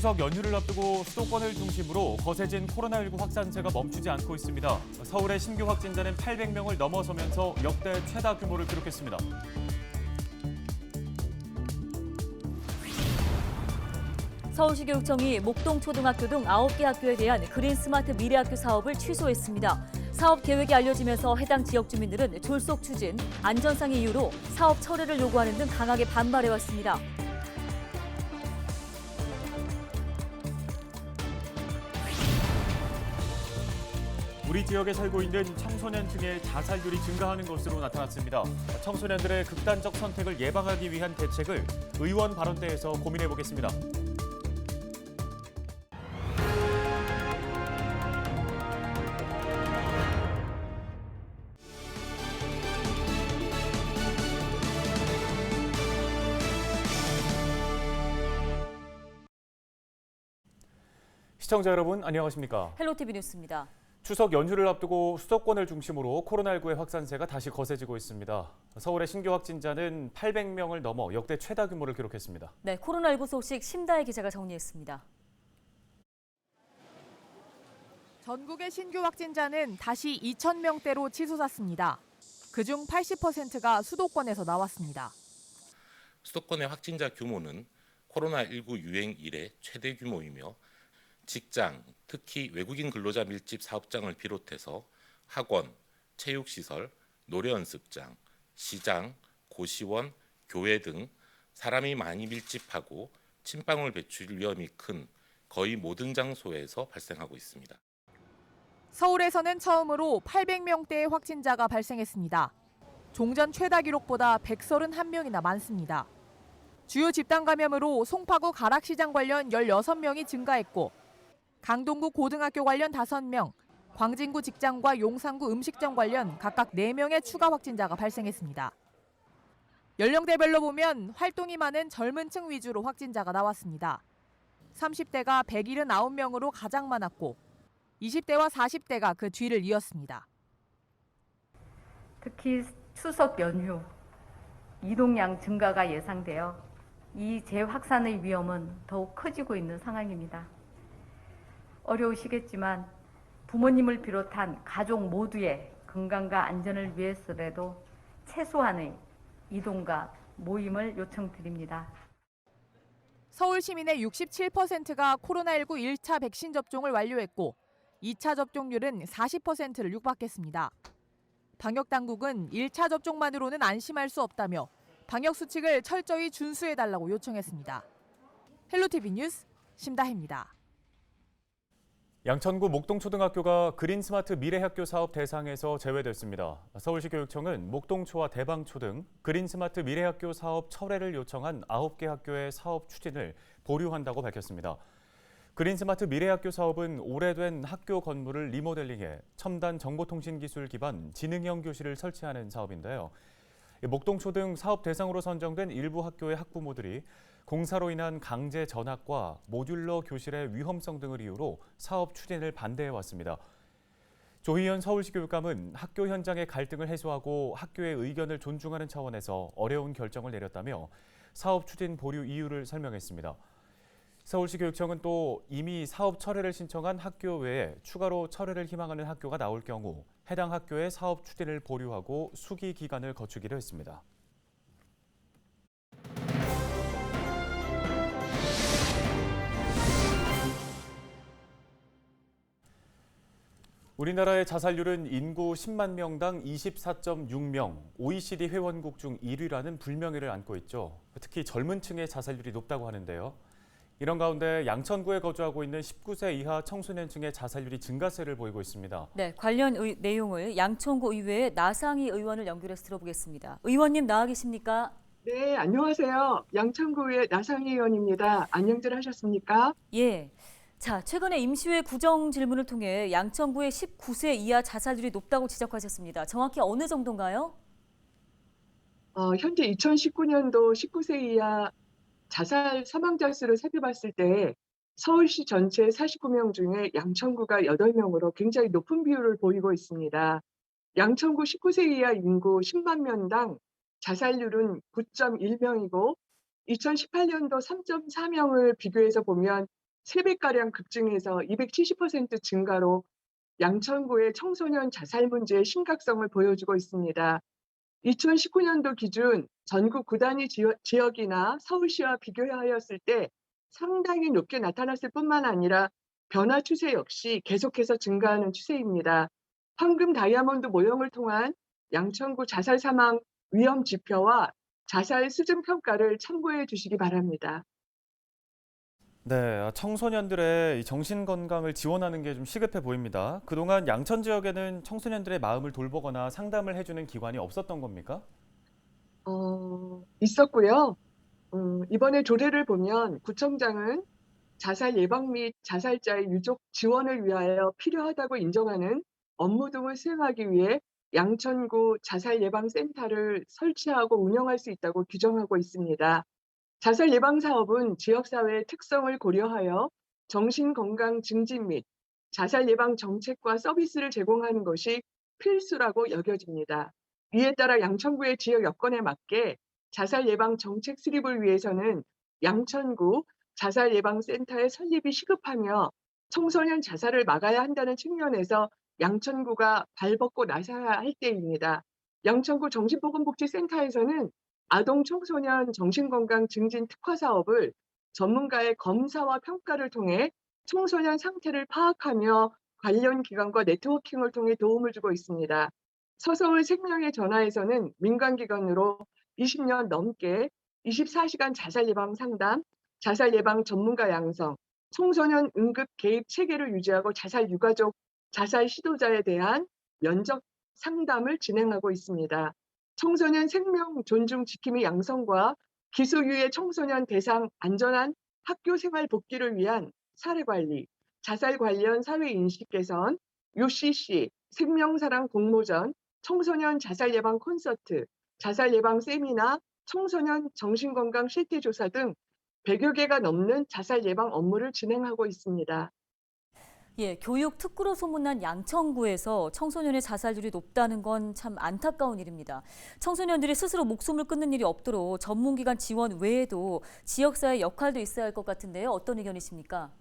추석 연휴를 앞두고 수도권을 중심으로 거세진 코로나19 확산세가 멈추지 않고 있습니다. 서울의 신규 확진자는 800명을 넘어서면서 역대 최다 규모를 기록했습니다. 서울시교육청이 목동초등학교 등 9개 학교에 대한 그린스마트 미래학교 사업을 취소했습니다. 사업 계획이 알려지면서 해당 지역 주민들은 졸속 추진, 안전상의 이유로 사업 철회를 요구하는 등 강하게 반발해왔습니다. 우리 지역에 살고 있는 청소년층의 자살률이 증가하는 것으로 나타났습니다. 청소년들의 극단적 선택을 예방하기 위한 대책을 의원 발언대에서 고민해 보겠습니다. 시청자 여러분 안녕하십니까? 헬로티비 뉴스입니다. 추석 연휴를 앞두고 수도권을 중심으로 코로나19의 확산세가 다시 거세지고 있습니다. 서울의 신규 확진자는 800명을 넘어 역대 최다 규모를 기록했습니다. 네, 코로나19 소식 심다혜 기자가 정리했습니다. 전국의 신규 확진자는 다시 2,000명대로 치솟았습니다. 그중 80%가 수도권에서 나왔습니다. 수도권의 확진자 규모는 코로나19 유행 이래 최대 규모이며 직장, 특히 외국인 근로자 밀집 사업장을 비롯해서 학원, 체육시설, 노래연습장, 시장, 고시원, 교회 등 사람이 많이 밀집하고 침방울 배출 위험이 큰 거의 모든 장소에서 발생하고 있습니다. 서울에서는 처음으로 800명대의 확진자가 발생했습니다. 종전 최다 기록보다 131명이나 많습니다. 주요 집단 감염으로 송파구 가락시장 관련 16명이 증가했고 강동구 고등학교 관련 5명, 광진구 직장과 용산구 음식점 관련 각각 4명의 추가 확진자가 발생했습니다. 연령대별로 보면 활동이 많은 젊은 층 위주로 확진자가 나왔습니다. 30대가 179명으로 가장 많았고 20대와 40대가 그 뒤를 이었습니다. 특히 추석 연휴 이동량 증가가 예상되어 이 재확산의 위험은 더욱 커지고 있는 상황입니다. 어려우시겠지만 부모님을 비롯한 가족 모두의 건강과 안전을 위해서라도 최소한의 이동과 모임을 요청드립니다. 서울 시민의 67%가 코로나19 1차 백신 접종을 완료했고 2차 접종률은 40%를 육박했습니다. 방역당국은 1차 접종만으로는 안심할 수 없다며 방역 수칙을 철저히 준수해달라고 요청했습니다. 헬로티비 뉴스 심다혜입니다. 양천구 목동초등학교가 그린스마트 미래학교 사업 대상에서 제외됐습니다. 서울시 교육청은 목동초와 대방초 등 그린스마트 미래학교 사업 철회를 요청한 9개 학교의 사업 추진을 보류한다고 밝혔습니다. 그린스마트 미래학교 사업은 오래된 학교 건물을 리모델링해 첨단 정보통신기술 기반 지능형 교실을 설치하는 사업인데요. 목동초 등 사업 대상으로 선정된 일부 학교의 학부모들이 공사로 인한 강제 전학과 모듈러 교실의 위험성 등을 이유로 사업 추진을 반대해왔습니다. 조희연 서울시 교육감은 학교 현장의 갈등을 해소하고 학교의 의견을 존중하는 차원에서 어려운 결정을 내렸다며 사업 추진 보류 이유를 설명했습니다. 서울시 교육청은 또 이미 사업 철회를 신청한 학교 외에 추가로 철회를 희망하는 학교가 나올 경우 해당 학교의 사업 추진을 보류하고 수기 기간을 거치기로 했습니다. 우리나라의 자살률은 인구 10만 명당 24.6명, OECD 회원국 중 1위라는 불명예를 안고 있죠. 특히 젊은 층의 자살률이 높다고 하는데요. 이런 가운데 양천구에 거주하고 있는 19세 이하 청소년층의 자살률이 증가세를 보이고 있습니다. 네, 관련 내용을 양천구 의회의 나상희 의원을 연결해서 들어보겠습니다. 의원님 나와 계십니까? 네, 안녕하세요. 양천구의 나상희 의원입니다. 안녕들 하셨습니까? 예. 자, 최근에 임시회 구정 질문을 통해 양천구의 19세 이하 자살률이 높다고 지적하셨습니다. 정확히 어느 정도인가요? 현재 2019년도 19세 이하 자살 사망자 수를 살펴봤을 때 서울시 전체 49명 중에 양천구가 8명으로 굉장히 높은 비율을 보이고 있습니다. 양천구 19세 이하 인구 10만 명당 자살률은 9.1명이고 2018년도 3.4명을 비교해서 보면 3배가량 급증해서 270% 증가로 양천구의 청소년 자살 문제의 심각성을 보여주고 있습니다. 2019년도 기준 전국 9단위 지역이나 서울시와 비교하였을 때 상당히 높게 나타났을 뿐만 아니라 변화 추세 역시 계속해서 증가하는 추세입니다. 황금 다이아몬드 모형을 통한 양천구 자살 사망 위험 지표와 자살 수준 평가를 참고해 주시기 바랍니다. 네, 청소년들의 이 정신 건강을 지원하는 게 좀 시급해 보입니다. 그동안 양천 지역에는 청소년들의 마음을 돌보거나 상담을 해주는 기관이 없었던 겁니까? 있었고요. 이번에 조례를 보면 구청장은 자살 예방 및 자살자의 유족 지원을 위하여 필요하다고 인정하는 업무 등을 수행하기 위해 양천구 자살예방센터를 설치하고 운영할 수 있다고 규정하고 있습니다. 자살 예방 사업은 지역사회의 특성을 고려하여 정신건강 증진 및 자살 예방 정책과 서비스를 제공하는 것이 필수라고 여겨집니다. 이에 따라 양천구의 지역 여건에 맞게 자살 예방 정책 수립을 위해서는 양천구 자살 예방센터의 설립이 시급하며 청소년 자살을 막아야 한다는 측면에서 양천구가 발벗고 나서야 할 때입니다. 양천구 정신보건복지센터에서는 아동 청소년 정신건강 증진 특화 사업을 전문가의 검사와 평가를 통해 청소년 상태를 파악하며 관련 기관과 네트워킹을 통해 도움을 주고 있습니다. 서서울 생명의 전화에서는 민간기관으로 20년 넘게 24시간 자살 예방 상담, 자살 예방 전문가 양성, 청소년 응급 개입 체계를 유지하고 자살 유가족, 자살 시도자에 대한 면접 상담을 진행하고 있습니다. 청소년 생명 존중 지킴이 양성과 기소유예 청소년 대상 안전한 학교 생활 복귀를 위한 사례 관리, 자살 관련 사회 인식 개선, UCC, 생명사랑 공모전, 청소년 자살 예방 콘서트, 자살 예방 세미나, 청소년 정신건강 실태조사 등 100여 개가 넘는 자살 예방 업무를 진행하고 있습니다. 예, 교육 특구로 소문난 양천구에서 청소년의 자살률이 높다는 건 참 안타까운 일입니다. 청소년들이 스스로 목숨을 끊는 일이 없도록 전문기관 지원 외에도 지역사회 역할도 있어야 할 것 같은데요. 어떤 의견이십니까?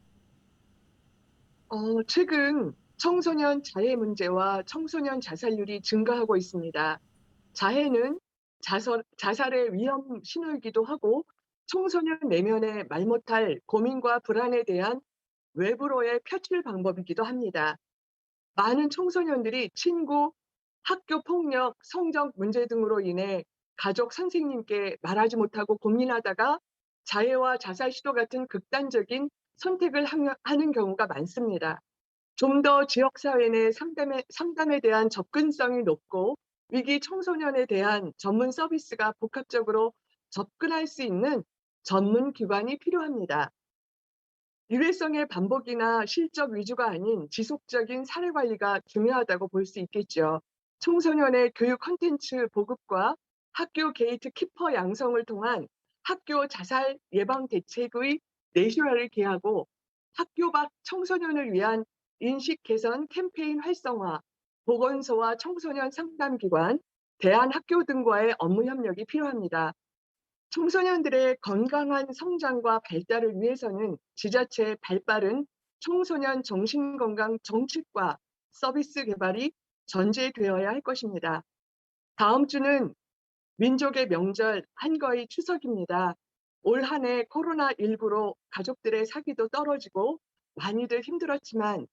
최근 청소년 자해 문제와 청소년 자살률이 증가하고 있습니다. 자해는 자살의 위험 신호이기도 하고 청소년 내면의 말 못할 고민과 불안에 대한 외부로의 표출 방법이기도 합니다. 많은 청소년들이 친구, 학교 폭력, 성적 문제 등으로 인해 가족, 선생님께 말하지 못하고 고민하다가 자해와 자살 시도 같은 극단적인 선택을 하는 경우가 많습니다. 좀 더 지역사회 내 상담에 대한 접근성이 높고 위기 청소년에 대한 전문 서비스가 복합적으로 접근할 수 있는 전문 기관이 필요합니다. 일회성의 반복이나 실적 위주가 아닌 지속적인 사례 관리가 중요하다고 볼 수 있겠죠. 청소년의 교육 콘텐츠 보급과 학교 게이트 키퍼 양성을 통한 학교 자살 예방 대책의 내실화를 기하고 학교 밖 청소년을 위한 인식 개선 캠페인 활성화, 보건소와 청소년 상담기관, 대안학교 등과의 업무 협력이 필요합니다. 청소년들의 건강한 성장과 발달을 위해서는 지자체의 발빠른 청소년 정신건강 정책과 서비스 개발이 전제되어야 할 것입니다. 다음 주는 민족의 명절 한거의 추석입니다. 올 한 해 코로나19로 가족들의 사기도 떨어지고 많이들 힘들었지만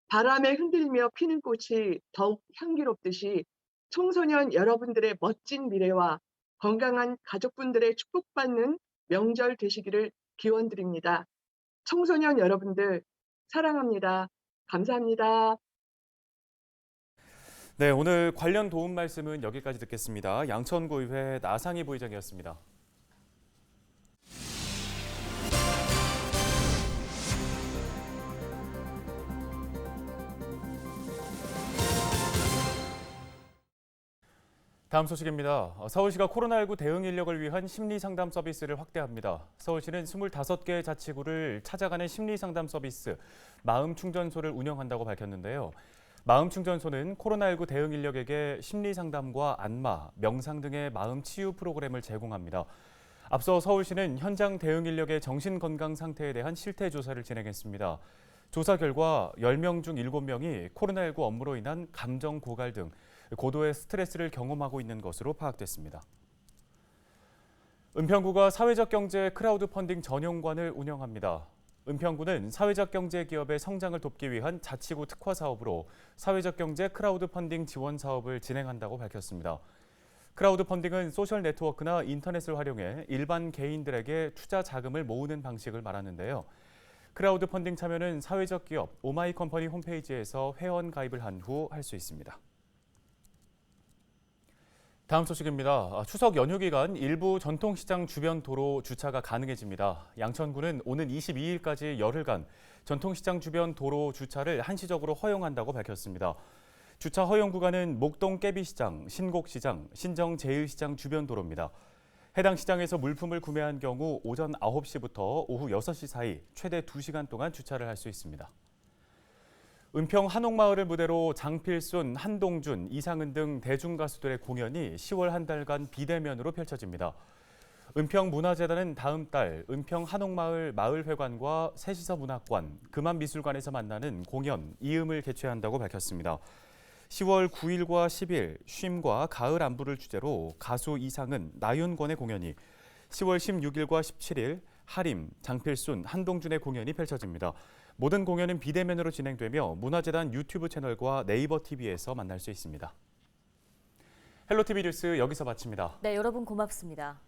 바람에 흔들며 피는 꽃이 더욱 향기롭듯이 청소년 여러분들의 멋진 미래와 건강한 가족분들의 축복받는 명절 되시기를 기원드립니다. 청소년 여러분들 사랑합니다. 감사합니다. 네, 오늘 관련 도움 말씀은 여기까지 듣겠습니다. 양천구의회 나상희 부의장이었습니다. 다음 소식입니다. 서울시가 코로나19 대응 인력을 위한 심리상담 서비스를 확대합니다. 서울시는 25개 자치구를 찾아가는 심리상담 서비스 마음충전소를 운영한다고 밝혔는데요. 마음충전소는 코로나19 대응 인력에게 심리상담과 안마, 명상 등의 마음 치유 프로그램을 제공합니다. 앞서 서울시는 현장 대응 인력의 정신 건강 상태에 대한 실태 조사를 진행했습니다. 조사 결과 10명 중 7명이 코로나19 업무로 인한 감정 고갈 등 고도의 스트레스를 경험하고 있는 것으로 파악됐습니다. 은평구가 사회적 경제 크라우드 펀딩 전용관을 운영합니다. 은평구는 사회적 경제 기업의 성장을 돕기 위한 자치구 특화 사업으로 사회적 경제 크라우드 펀딩 지원 사업을 진행한다고 밝혔습니다. 크라우드 펀딩은 소셜 네트워크나 인터넷을 활용해 일반 개인들에게 투자 자금을 모으는 방식을 말하는데요. 크라우드 펀딩 참여는 사회적 기업 오마이컴퍼니 홈페이지에서 회원 가입을 한 후 할 수 있습니다. 다음 소식입니다. 추석 연휴 기간 일부 전통시장 주변 도로 주차가 가능해집니다. 양천구는 오는 22일까지 열흘간 전통시장 주변 도로 주차를 한시적으로 허용한다고 밝혔습니다. 주차 허용 구간은 목동 깨비시장, 신곡시장, 신정제일시장 주변 도로입니다. 해당 시장에서 물품을 구매한 경우 오전 9시부터 오후 6시 사이 최대 2시간 동안 주차를 할 수 있습니다. 은평 한옥마을을 무대로 장필순, 한동준, 이상은 등 대중가수들의 공연이 10월 한 달간 비대면으로 펼쳐집니다. 은평문화재단은 다음 달 은평 한옥마을 마을회관과 새시서 문학관, 금암미술관에서 만나는 공연, 이음을 개최한다고 밝혔습니다. 10월 9일과 10일 쉼과 가을 안부를 주제로 가수 이상은, 나윤권의 공연이, 10월 16일과 17일 하림, 장필순, 한동준의 공연이 펼쳐집니다. 모든 공연은 비대면으로 진행되며 문화재단 유튜브 채널과 네이버 TV에서 만날 수 있습니다. 헬로티비 뉴스 여기서 마칩니다. 네, 여러분 고맙습니다.